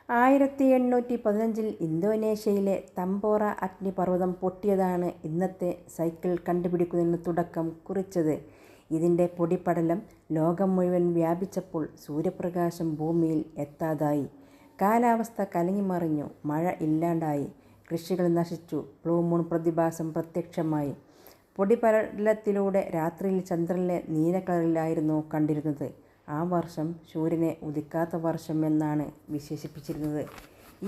1815 ഇന്തോനേഷ്യയിലെ തമ്പോറ അഗ്നിപർവ്വതം പൊട്ടിയതാണ് ഇന്നത്തെ സൈക്കിൾ കണ്ടുപിടിക്കുന്നതിന് തുടക്കം കുറിച്ചത്. ഇതിൻ്റെ പൊടിപടലം ലോകം മുഴുവൻ വ്യാപിച്ചപ്പോൾ സൂര്യപ്രകാശം ഭൂമിയിൽ എത്താതായി. കാലാവസ്ഥ കലങ്ങിമറിഞ്ഞു. മഴ ഇല്ലാണ്ടായി. കൃഷികൾ നശിച്ചു. ബ്ലൂ മൂൺ പ്രതിഭാസം പ്രത്യക്ഷമായി. പൊടിപടലത്തിലൂടെ രാത്രിയിൽ ചന്ദ്രനെ നീല കളറിലായിരുന്നു കണ്ടിരുന്നത്. ആ വർഷം സൂര്യനെ ഉദിക്കാത്ത വർഷം എന്നാണ് വിശേഷിപ്പിച്ചിരുന്നത്.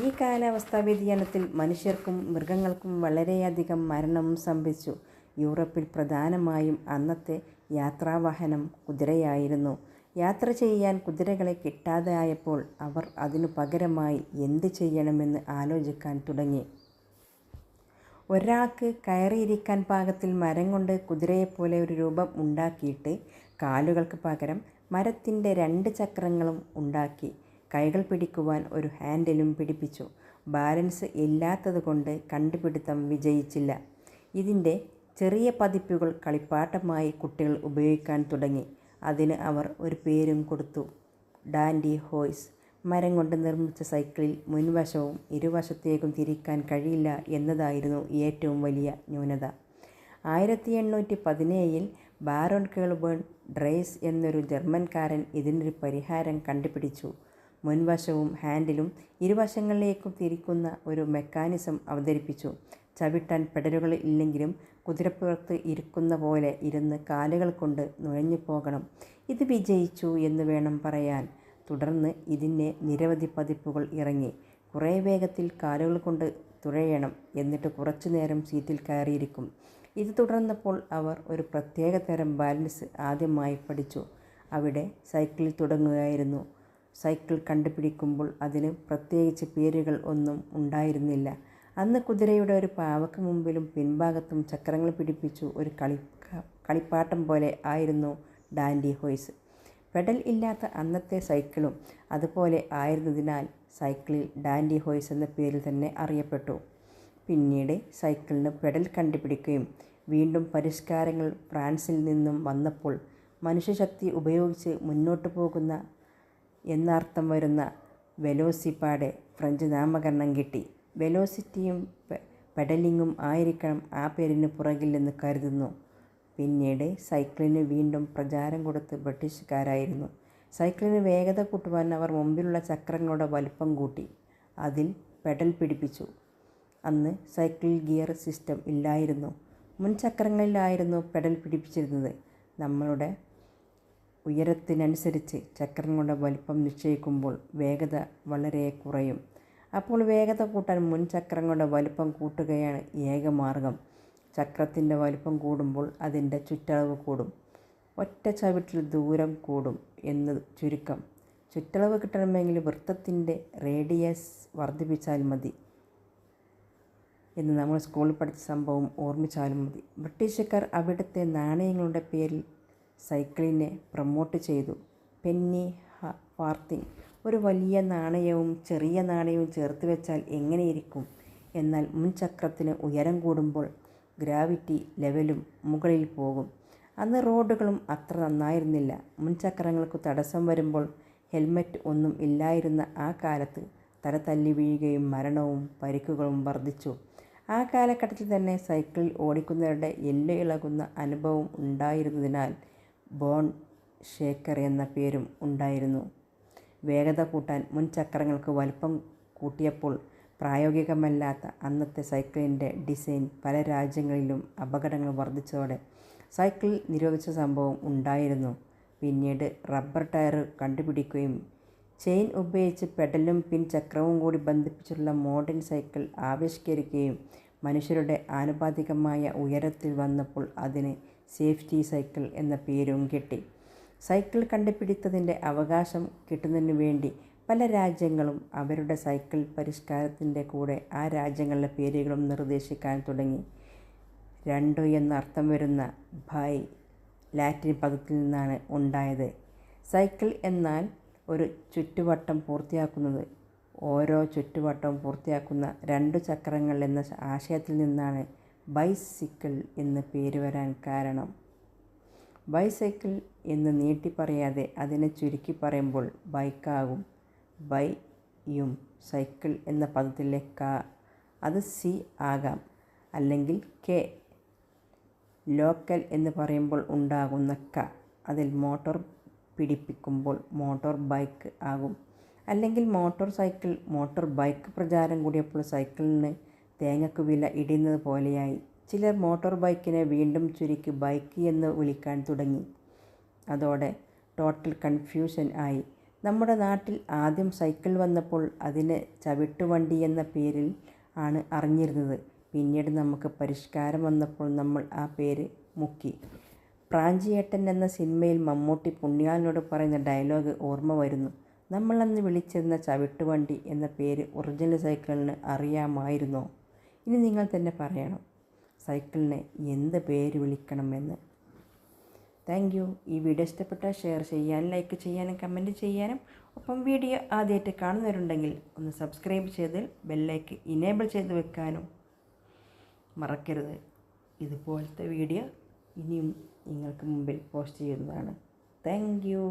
ഈ കാലാവസ്ഥാ വ്യതിയാനത്തിൽ മനുഷ്യർക്കും മൃഗങ്ങൾക്കും വളരെയധികം മരണം സംഭവിച്ചു. യൂറോപ്പിൽ പ്രധാനമായും അന്നത്തെ യാത്രാവാഹനം കുതിരയായിരുന്നു. യാത്ര ചെയ്യാൻ കുതിരകളെ കിട്ടാതെയായപ്പോൾ അവർ അതിനു പകരമായി എന്ത് ചെയ്യണമെന്ന് ആലോചിക്കാൻ തുടങ്ങി. ഒരാൾക്ക് കയറിയിരിക്കാൻ പാകത്തിൽ മരം കൊണ്ട് കുതിരയെപ്പോലെ ഒരു രൂപം ഉണ്ടാക്കിയിട്ട് കാലുകൾക്ക് പകരം മരത്തിൻ്റെ 2 ചക്രങ്ങളും ഉണ്ടാക്കി. കൈകൾ പിടിക്കുവാൻ ഒരു ഹാൻഡിലും പിടിപ്പിച്ചു. ബാലൻസ് ഇല്ലാത്തതുകൊണ്ട് കണ്ടുപിടുത്തം വിജയിച്ചില്ല. ഇതിൻ്റെ ചെറിയ പതിപ്പുകൾ കളിപ്പാട്ടമായി കുട്ടികൾ ഉപയോഗിക്കാൻ തുടങ്ങി. അതിന് അവർ ഒരു പേരും കൊടുത്തു: ഡാൻഡി ഹോയ്സ്. മരം കൊണ്ട് നിർമ്മിച്ച സൈക്കിളിൽ മുൻവശവും ഇരുവശത്തേക്കും തിരിക്കാൻ കഴിയില്ല എന്നതായിരുന്നു ഏറ്റവും വലിയ ന്യൂനത. 1817 ബാരോൺ കേൾബേൺ ഡ്രൈസ് എന്നൊരു ജർമ്മൻകാരൻ ഇതിനൊരു പരിഹാരം കണ്ടുപിടിച്ചു. മുൻവശവും ഹാൻഡിലും ഇരുവശങ്ങളിലേക്കും തിരിക്കുന്ന ഒരു മെക്കാനിസം അവതരിപ്പിച്ചു. ചവിട്ടാൻ പെഡലുകൾ ഇല്ലെങ്കിലും കുതിരപ്പുറത്ത് ഇരിക്കുന്ന പോലെ ഇരുന്ന് കാലുകൾ കൊണ്ട് നുഴഞ്ഞു പോകണം. ഇത് വിജയിച്ചു എന്ന് വേണം പറയാൻ. തുടർന്ന് ഇതിൻ്റെ നിരവധി പതിപ്പുകൾ ഇറങ്ങി. കുറേ വേഗത്തിൽ കാലുകൾ കൊണ്ട് തുഴയണം, എന്നിട്ട് കുറച്ചു നേരം സീറ്റിൽ കയറിയിരിക്കും. ഇത് തുടർന്നപ്പോൾ അവർ ഒരു പ്രത്യേക തരം ബാലൻസ് ആദ്യമായി പഠിച്ചു. അവിടെ സൈക്കിൾ തുടങ്ങുകയായിരുന്നു. സൈക്കിൾ കണ്ടുപിടിക്കുമ്പോൾ അതിന് പ്രത്യേകിച്ച് പേരുകൾ ഒന്നും ഉണ്ടായിരുന്നില്ല. അന്ന് കുതിരയുടെ ഒരു പാവയ്ക്ക് മുമ്പിലും പിൻഭാഗത്തും ചക്രങ്ങൾ പിടിപ്പിച്ചു ഒരു കളിപ്പാട്ടം പോലെ ആയിരുന്നു ഡാൻഡി ഹോയ്സ്. പെഡൽ ഇല്ലാത്ത അന്നത്തെ സൈക്കിളും അതുപോലെ ആയിരുന്നതിനാൽ സൈക്കിളിൽ ഡാൻഡി ഹോയ്സ് എന്ന പേരിൽ തന്നെ അറിയപ്പെട്ടു. പിന്നീട് സൈക്കിളിന് പെഡൽ കണ്ടുപിടിക്കുകയും വീണ്ടും പരിഷ്കാരങ്ങൾ ഫ്രാൻസിൽ നിന്നും വന്നപ്പോൾ മനുഷ്യശക്തി ഉപയോഗിച്ച് മുന്നോട്ട് പോകുന്ന എന്നർത്ഥം വരുന്ന വെലോസിപാഡ് ഫ്രഞ്ച് നാമകരണം കിട്ടി. വെലോസിറ്റിയും പെഡലിങ്ങും ആയിരിക്കണം ആ പേരിന് പുറകിലെന്ന് കരുതുന്നു. പിന്നീട് സൈക്കിളിന് വീണ്ടും പ്രചാരം കൊടുത്ത് ബ്രിട്ടീഷുകാരായിരുന്നു. സൈക്കിളിന് വേഗത കൂട്ടുവാൻ അവർ മുമ്പിലുള്ള ചക്രങ്ങളുടെ വലിപ്പം കൂട്ടി. അതിൽ പെഡൽ പിടിപ്പിച്ചു. അന്ന് സൈക്കിളിൽ ഗിയർ സിസ്റ്റം ഇല്ലായിരുന്നു. മുൻചക്രങ്ങളിലായിരുന്നു പെഡൽ പിടിപ്പിച്ചിരുന്നത്. നമ്മളുടെ ഉയരത്തിനനുസരിച്ച് ചക്രങ്ങളുടെ വലിപ്പം നിശ്ചയിക്കുമ്പോൾ വേഗത വളരെ കുറയും. അപ്പോൾ വേഗത കൂട്ടാൻ മുൻചക്രങ്ങളുടെ വലിപ്പം കൂട്ടുകയാണ് ഏക മാർഗം. ചക്രത്തിൻ്റെ വലിപ്പം കൂടുമ്പോൾ അതിൻ്റെ ചുറ്റളവ് കൂടും. ഒറ്റ ചവിട്ടിൽ ദൂരം കൂടും എന്ന് ചുരുക്കം. ചുറ്റളവ് കിട്ടണമെങ്കിൽ വൃത്തത്തിൻ്റെ റേഡിയസ് വർദ്ധിപ്പിച്ചാൽ മതി എന്ന് നമ്മൾ സ്കൂളിൽ പഠിച്ച സംഭവം ഓർമ്മിച്ചാലും മതി. ബ്രിട്ടീഷുകാർ അവിടുത്തെ നാണയങ്ങളുടെ പേരിൽ സൈക്കിളിനെ പ്രൊമോട്ട് ചെയ്തു. പെന്നി ഫാർത്തിങ്. ഒരു വലിയ നാണയവും ചെറിയ നാണയവും ചേർത്ത് വെച്ചാൽ എങ്ങനെയിരിക്കും? എന്നാൽ മുൻചക്രത്തിന് ഉയരം കൂടുമ്പോൾ ഗ്രാവിറ്റി ലെവലും മുകളിൽ പോകും. അന്ന് റോഡുകളും അത്ര നന്നായിരുന്നില്ല. മുൻചക്രങ്ങൾക്ക് തടസ്സം വരുമ്പോൾ ഹെൽമറ്റ് ഒന്നും ഇല്ലായിരുന്ന ആ കാലത്ത് തല തല്ലി വീഴുകയും മരണവും പരിക്കുകളും വർദ്ധിച്ചു. ആ കാലഘട്ടത്തിൽ തന്നെ സൈക്കിളിൽ ഓടിക്കുന്നവരുടെ എല്ല് ഇളകുന്ന അനുഭവം ഉണ്ടായിരുന്നതിനാൽ ബോൺ ഷേക്കർ എന്ന പേരും ഉണ്ടായിരുന്നു. വേഗത കൂട്ടാൻ മുൻചക്രങ്ങൾക്ക് വലിപ്പം കൂട്ടിയപ്പോൾ പ്രായോഗികമല്ലാത്ത അന്നത്തെ സൈക്കിളിൻ്റെ ഡിസൈൻ പല രാജ്യങ്ങളിലും അപകടങ്ങൾ വർദ്ധിച്ചതോടെ സൈക്കിൾ നിരോധിച്ച സംഭവം ഉണ്ടായിരുന്നു. പിന്നീട് റബ്ബർ ടയർ കണ്ടുപിടിക്കുകയും ചെയിൻ ഉപയോഗിച്ച് പെഡലും പിൻചക്രവും കൂടി ബന്ധിപ്പിച്ചുള്ള മോഡേൺ സൈക്കിൾ ആവിഷ്കരിക്കുകയും മനുഷ്യരുടെ ആനുപാതികമായ ഉയരത്തിൽ വന്നപ്പോൾ അതിന് സേഫ്റ്റി സൈക്കിൾ എന്ന പേരും കിട്ടി. സൈക്കിൾ കണ്ടുപിടിത്തതിൻ്റെ അവകാശം കിട്ടുന്നതിനു വേണ്ടി പല രാജ്യങ്ങളും അവരുടെ സൈക്കിൾ പരിഷ്കാരത്തിൻ്റെ കൂടെ ആ രാജ്യങ്ങളുടെ പേരുകളും നിർദ്ദേശിക്കാൻ തുടങ്ങി. 2 എന്നർത്ഥം വരുന്ന ബൈ ലാറ്റിൻ പദത്തിൽ നിന്നാണ് ഉണ്ടായത്. സൈക്കിൾ എന്നാൽ ഒരു ചുറ്റുവട്ടം പൂർത്തിയാക്കുന്നത്. ഓരോ ചുറ്റുവട്ടവും പൂർത്തിയാക്കുന്ന 2 ചക്രങ്ങൾ എന്ന ആശയത്തിൽ നിന്നാണ് ബൈസിക്കിൾ എന്ന് പേര് വരാൻ കാരണം. ബൈസൈക്കിൾ എന്ന് നീട്ടി പറയാതെ അതിനെ ചുരുക്കി പറയുമ്പോൾ ബൈക്കാകും. ബൈ യും സൈക്കിൾ എന്ന പദത്തിലെ ക അത് സി ആകാം, അല്ലെങ്കിൽ കെ. ലോക്കൽ എന്ന് പറയുമ്പോൾ ഉണ്ടാകുന്ന ക അതിൽ മോട്ടോർ പിടിപ്പിക്കുമ്പോൾ മോട്ടോർ ബൈക്ക് ആകും. അല്ലെങ്കിൽ മോട്ടോർ സൈക്കിൾ. മോട്ടോർ ബൈക്ക് പ്രചാരം കൂടിയപ്പോൾ സൈക്കിളിന് തേങ്ങക്ക് വില ഇടിയുന്നത് പോലെയായി. ചിലർ മോട്ടോർ ബൈക്കിനെ വീണ്ടും ചുരുക്കി ബൈക്ക് എന്ന് വിളിക്കാൻ തുടങ്ങി. അതോടെ ടോട്ടൽ കൺഫ്യൂഷൻ ആയി. നമ്മുടെ നാട്ടിൽ ആദ്യം സൈക്കിൾ വന്നപ്പോൾ അതിനെ ചവിട്ടുവണ്ടി എന്ന പേരിൽ ആണ് അറിഞ്ഞിരുന്നത്. പിന്നീട് നമുക്ക് പരിഷ്കാരം വന്നപ്പോൾ നമ്മൾ ആ പേര് മുക്കി. പ്രാഞ്ചിയേട്ടൻ എന്ന സിനിമയിൽ മമ്മൂട്ടി പുണ്യാളിനോട് പറയുന്ന ഡയലോഗ് ഓർമ്മ വരുന്നു. നമ്മൾ അന്ന് വിളിച്ചിരുന്ന ചവിട്ടുവണ്ടി എന്ന പേര് ഒറിജിനൽ സൈക്കിളിന് അറിയാമായിരുന്നോ? ഇനി നിങ്ങൾ തന്നെ പറയണം സൈക്കിളിനെ എന്ത് പേര് വിളിക്കണമെന്ന്. Thank you. ഈ വീഡിയോ ഇഷ്ടപ്പെട്ടാൽ ഷെയർ ചെയ്യാനും ലൈക്ക് ചെയ്യാനും കമൻറ്റ് ചെയ്യാനും, ഒപ്പം വീഡിയോ ആദ്യമായിട്ട് കാണുന്നവരുണ്ടെങ്കിൽ ഒന്ന് സബ്സ്ക്രൈബ് ചെയ്ത് ബെല്ലൈക്ക് ഇനേബിൾ ചെയ്ത് വെക്കാനും മറക്കരുത്. ഇതുപോലത്തെ വീഡിയോ ഇനിയും നിങ്ങൾക്ക് മുമ്പിൽ പോസ്റ്റ് ചെയ്യുന്നതാണ്. Thank you.